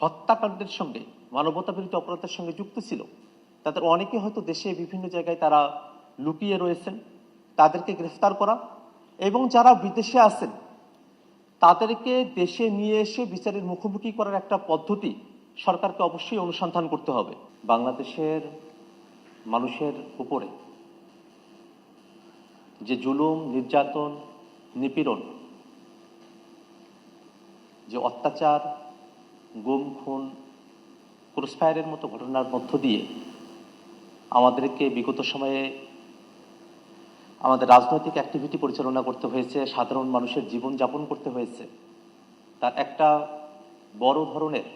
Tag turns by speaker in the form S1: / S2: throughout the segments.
S1: হত্যাকাণ্ডের সঙ্গে, মানবতাবিরোধী অপরাধের সঙ্গে যুক্ত ছিল, তাদের অনেকে হয়তো দেশে বিভিন্ন জায়গায় তারা লুকিয়ে রয়েছেন, তাদেরকে গ্রেফতার করা এবং যারা বিদেশে আছেন তাদেরকে দেশে নিয়ে এসে বিচারের মুখোমুখি করার একটা পদ্ধতি সরকারকে অবশ্যই অনুসন্ধান করতে হবে। বাংলাদেশের মানুষের উপরে যে জুলুম, নির্যাতন, নিপীড়ন, যে অত্যাচার, গুম, খুন, ক্রসফায়ারের মতো ঘটনার মধ্য দিয়ে আমাদেরকে বিগত সময়ে আমাদের রাজনৈতিক অ্যাক্টিভিটি পরিচালনা করতে হয়েছে, সাধারণ মানুষের জীবন যাপন করতে হয়েছে, তার একটা বড় ধরনের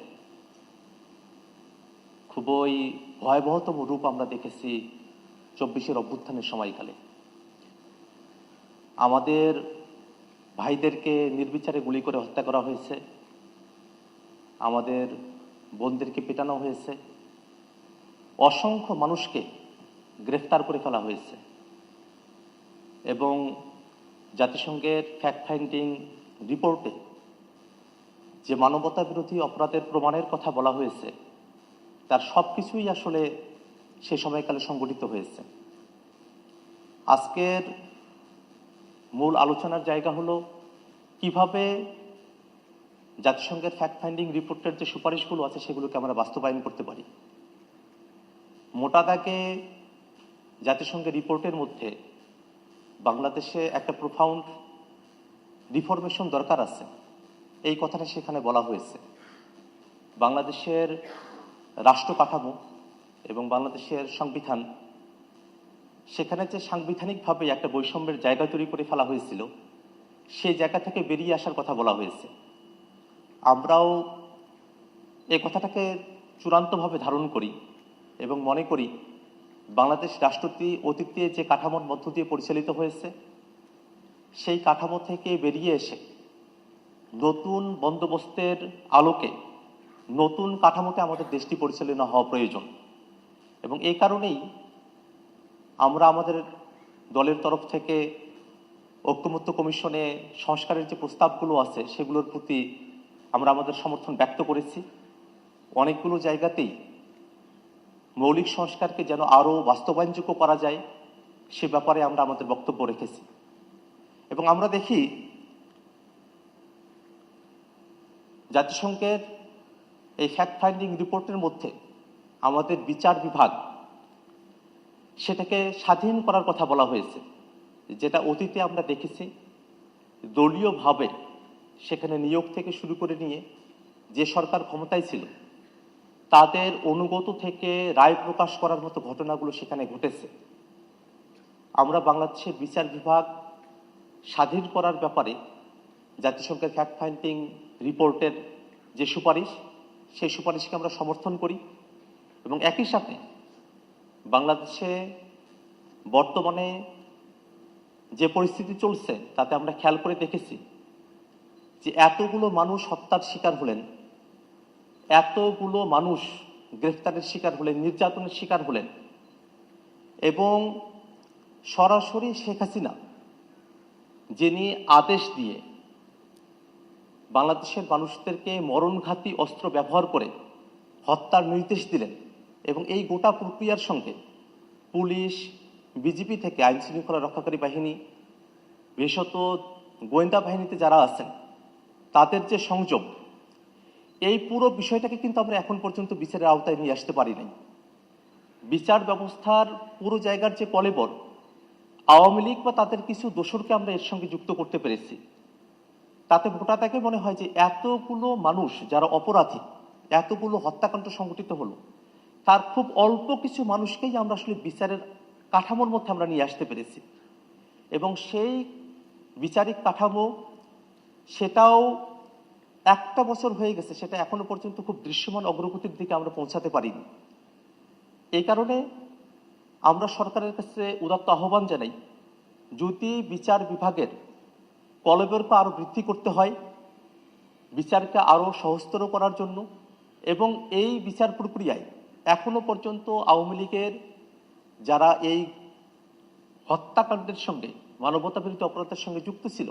S1: খুবই ভয়াবহতম রূপ আমরা দেখেছি 24-এর অভ্যুত্থানের সময়কালে। আমাদের ভাইদেরকে নির্বিচারে গুলি করে হত্যা করা হয়েছে, আমাদের বোনদেরকে পেটানো হয়েছে, অসংখ্য মানুষকে গ্রেফতার করে ফেলা হয়েছে এবং জাতিসংঘের ফ্যাক্ট ফাইন্ডিং রিপোর্টে যে মানবতা বিরোধী অপরাধের প্রমাণের কথা বলা হয়েছে তার সব কিছুই আসলে সে সময়কালে সংগঠিত হয়েছে। আজকের মূল আলোচনার জায়গা হলো কিভাবে জাতিসংঘের ফ্যাক্ট ফাইন্ডিং রিপোর্টের যে সুপারিশগুলো আছে সেগুলোকে আমরা বাস্তবায়ন করতে পারি। মোটা দাগে জাতিসংঘের রিপোর্টের মধ্যে বাংলাদেশে একটা প্রোফাউন্ড রিফরমেশন দরকার আছে, এই কথাটা সেখানে বলা হয়েছে। বাংলাদেশের রাষ্ট্র কাঠামো এবং বাংলাদেশের সংবিধান, সেখানে যে সাংবিধানিকভাবে একটা বৈষম্যের জায়গা তৈরি করে ফেলা হয়েছিল সেই জায়গা থেকে বেরিয়ে আসার কথা বলা হয়েছে। আমরাও এই কথাটাকে চূড়ান্তভাবে ধারণ করি এবং মনে করি বাংলাদেশ রাষ্ট্রটি অতীতে যে কাঠামোর মধ্য দিয়ে পরিচালিত হয়েছে সেই কাঠামো থেকে বেরিয়ে এসে নতুন বন্দোবস্তের আলোকে নতুন কাঠামোতে আমাদের দেশটি পরিচালনা হওয়া প্রয়োজন। এবং এই কারণেই আমরা আমাদের দলের তরফ থেকে ঐকমত্য কমিশনে সংস্কারের যে প্রস্তাবগুলো আছে সেগুলোর প্রতি আমরা আমাদের সমর্থন ব্যক্ত করেছি। অনেকগুলো জায়গাতেই মৌলিক সংস্কারকে যেন আরও বাস্তবায়নযোগ্য করা যায় সে ব্যাপারে আমরা আমাদের বক্তব্য রেখেছি। এবং আমরা দেখি জাতিসংঘের এই ফ্যাক্ট ফাইন্ডিং রিপোর্টের মধ্যে আমাদের বিচার বিভাগ সেটাকে স্বাধীন করার কথা বলা হয়েছে, যেটা অতীতে আমরা দেখেছি দলীয়ভাবে সেখানে নিয়োগ থেকে শুরু করে নিয়ে যে সরকার ক্ষমতায় ছিল তাদের অনুগত থেকে রায় প্রকাশ করার মতো ঘটনাগুলো সেখানে ঘটেছে। আমরা বাংলাদেশের বিচার বিভাগ স্বাধীন করার ব্যাপারে জাতিসংঘের ফ্যাক্ট ফাইন্ডিং রিপোর্টের যে সুপারিশ সেই সুপারিশকে আমরা সমর্থন করি এবং একই সাথে বাংলাদেশে বর্তমানে যে পরিস্থিতি চলছে তাতে আমরা খেয়াল করে দেখেছি যে এতগুলো মানুষ হত্যার শিকার হলেন, এতগুলো মানুষ গ্রেফতারের শিকার হলেন, নির্যাতনের শিকার হলেন এবং সরাসরি শেখ হাসিনা যিনি আদেশ দিয়ে বাংলাদেশের মানুষদেরকে মরণঘাতী অস্ত্র ব্যবহার করে হত্যার নির্দেশ দিলেন এবং এই গোটা প্রক্রিয়ার সঙ্গে পুলিশ, বিজিবি থেকে আইন শৃঙ্খলা রক্ষাকারী বাহিনী, বিশেষত গোয়েন্দা বাহিনীতে যারা আছেন তাদের যে সংযোগ, এই পুরো বিষয়টাকে কিন্তু আমরা এখন পর্যন্ত বিচারের আওতায় নিয়ে আসতে পারি নাই। বিচার ব্যবস্থার পুরো জায়গার যে কলেবর আওয়ামী লীগ বা তাদের কিছু দোসরকে আমরা এর সঙ্গে যুক্ত করতে পেরেছি, তাতে মোটা তাকে মনে হয় যে এতগুলো মানুষ যারা অপরাধী, এতগুলো হত্যাকাণ্ড সংঘটিত হলো, তার খুব অল্প কিছু মানুষকেই আমরা আসলে বিচারের কাঠামোর মধ্যে আমরা নিয়ে আসতে পেরেছি এবং সেই বিচারিক কাঠামো সেটাও একটা বছর হয়ে গেছে, সেটা এখনো পর্যন্ত খুব দৃশ্যমান অগ্রগতির দিকে আমরা পৌঁছাতে পারিনি। এই কারণে আমরা সরকারের কাছে উদাত্ত আহ্বান জানাই, যদি বিচার বিভাগের কলেবরকে আরো বৃদ্ধি করতে হয়, বিচারকে আরো সহজতর করার জন্য এবং এই বিচার প্রক্রিয়ায় এখনো পর্যন্ত আওয়ামী লীগের যারা এই হত্যাকাণ্ডের সঙ্গে, মানবতা বিরোধী অপরাধের সঙ্গে যুক্ত ছিল,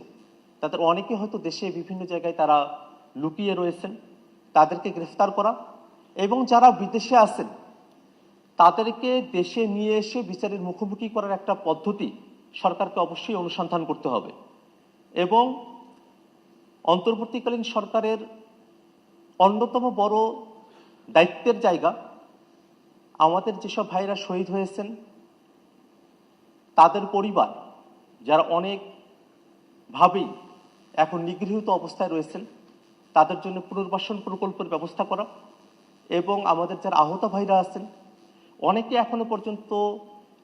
S1: তাদের অনেকে হয়তো দেশে বিভিন্ন জায়গায় তারা লুকিয়ে রয়েছেন, তাদেরকে গ্রেফতার করা এবং যারা বিদেশে আছেন তাদেরকে দেশে নিয়ে এসে বিচারের মুখোমুখি করার একটা পদ্ধতি সরকারকে অবশ্যই অনুসন্ধান করতে হবে। এবং অন্তর্বর্তীকালীন সরকারের অন্যতম বড় দায়িত্বের জায়গা আমাদের যেসব ভাইরা শহীদ হয়েছেন তাদের পরিবার যারা অনেকভাবেই এখন নিগৃহীত অবস্থায় রয়েছেন তাদের জন্য পুনর্বাসন প্রকল্পের ব্যবস্থা করা এবং আমাদের যারা আহত ভাইরা আছেন অনেকে এখনো পর্যন্ত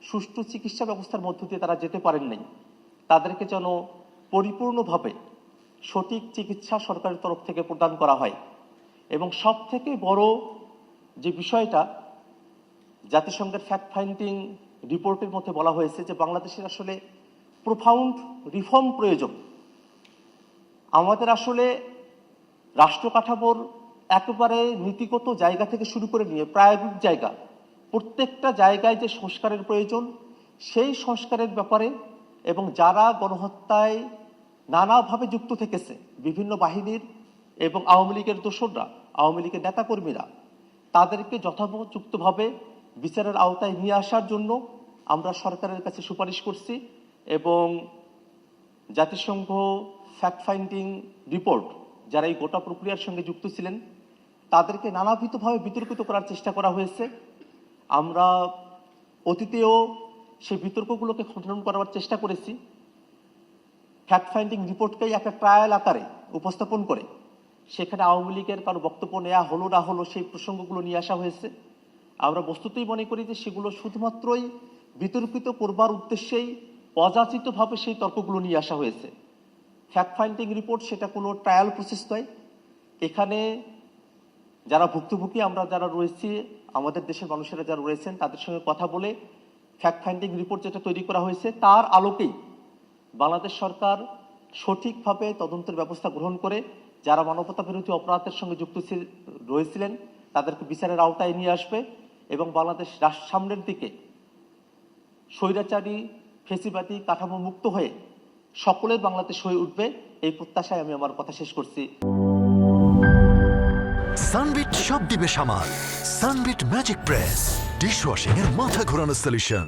S1: সুষ্ঠু চিকিৎসা ব্যবস্থার মধ্য দিয়ে তারা যেতে পারেন নাই, তাদেরকে যেন পরিপূর্ণভাবে সঠিক চিকিৎসা সরকারের তরফ থেকে প্রদান করা হয়। এবং সব থেকে বড় যে বিষয়টা জাতিসংঘের ফ্যাক্ট ফাইন্ডিং রিপোর্টের মধ্যে বলা হয়েছে যে বাংলাদেশের আসলে প্রোফাউন্ড রিফর্ম প্রয়োজন। আমাদের আসলে রাষ্ট্র কাঠামোর একেবারে নীতিগত জায়গা থেকে শুরু করে নিয়ে প্রায়োগিক জায়গা প্রত্যেকটা জায়গায় যে সংস্কারের প্রয়োজন সেই সংস্কারের ব্যাপারে এবং যারা গণহত্যায় নানাভাবে যুক্ত থেকেছে বিভিন্ন বাহিনীর এবং আওয়ামী লীগের দোসররা, আওয়ামী লীগের নেতাকর্মীরা, তাদেরকে যথোপযুক্তভাবে বিচারের আওতায় নিয়ে আসার জন্য আমরা সরকারের কাছে সুপারিশ করছি। এবং জাতিসংঘ ফ্যাক্ট ফাইন্ডিং রিপোর্ট যারা এই গোটা প্রক্রিয়ার সঙ্গে যুক্ত ছিলেন তাদেরকে নানাবিধভাবে বিতর্কিত করার চেষ্টা করা হয়েছে। আমরা অতীতেও সেই বিতর্কগুলোকে খণ্ডন করার চেষ্টা করেছি। ফ্যাক্ট ফাইন্ডিং রিপোর্টকেই একটা ট্রায়াল আকারে উপস্থাপন করে সেখানে আওয়ামী লীগের কারো বক্তব্য নেওয়া হলো না হলো সেই প্রসঙ্গগুলো নিয়ে আসা হয়েছে। আমরা বস্তুতেই মনে করি যে সেগুলো শুধুমাত্রই বিতর্কিত করবার উদ্দেশ্যেই অযাচিতভাবে সেই তর্কগুলো নিয়ে আসা হয়েছে। ফ্যাক্ট ফাইন্ডিং রিপোর্ট সেটা কোনো ট্রায়াল প্রসেস নয়। এখানে যারা ভুক্তভোগী আমরা যারা রয়েছি, আমাদের দেশের মানুষেরা যারা রয়েছেন তাদের সঙ্গে কথা বলে ফ্যাক্ট ফাইন্ডিং রিপোর্ট যেটা তৈরি করা হয়েছে তার আলোকেই বাংলাদেশ সরকার সঠিকভাবে তদন্তের ব্যবস্থা গ্রহণ করে যারা মানবতা বিরোধী অপরাধের সঙ্গে যুক্ত রয়েছিলেন তাদেরকে বিচারের আওতায় নিয়ে আসবে এবং বাংলাদেশ সামনের দিকে স্বৈরাচারী ফেসিবাদী কাঠামো মুক্ত হয়ে সকলের বাংলাদেশ হয়ে উঠবে এই প্রত্যাশায় আমি আমার কথা শেষ করছি।
S2: সানবিট সব দিবে সামাল। সানবিট ম্যাজিক প্রেস ডিশওয়াশিং এর মাথা ঘোরানো সলিউশন।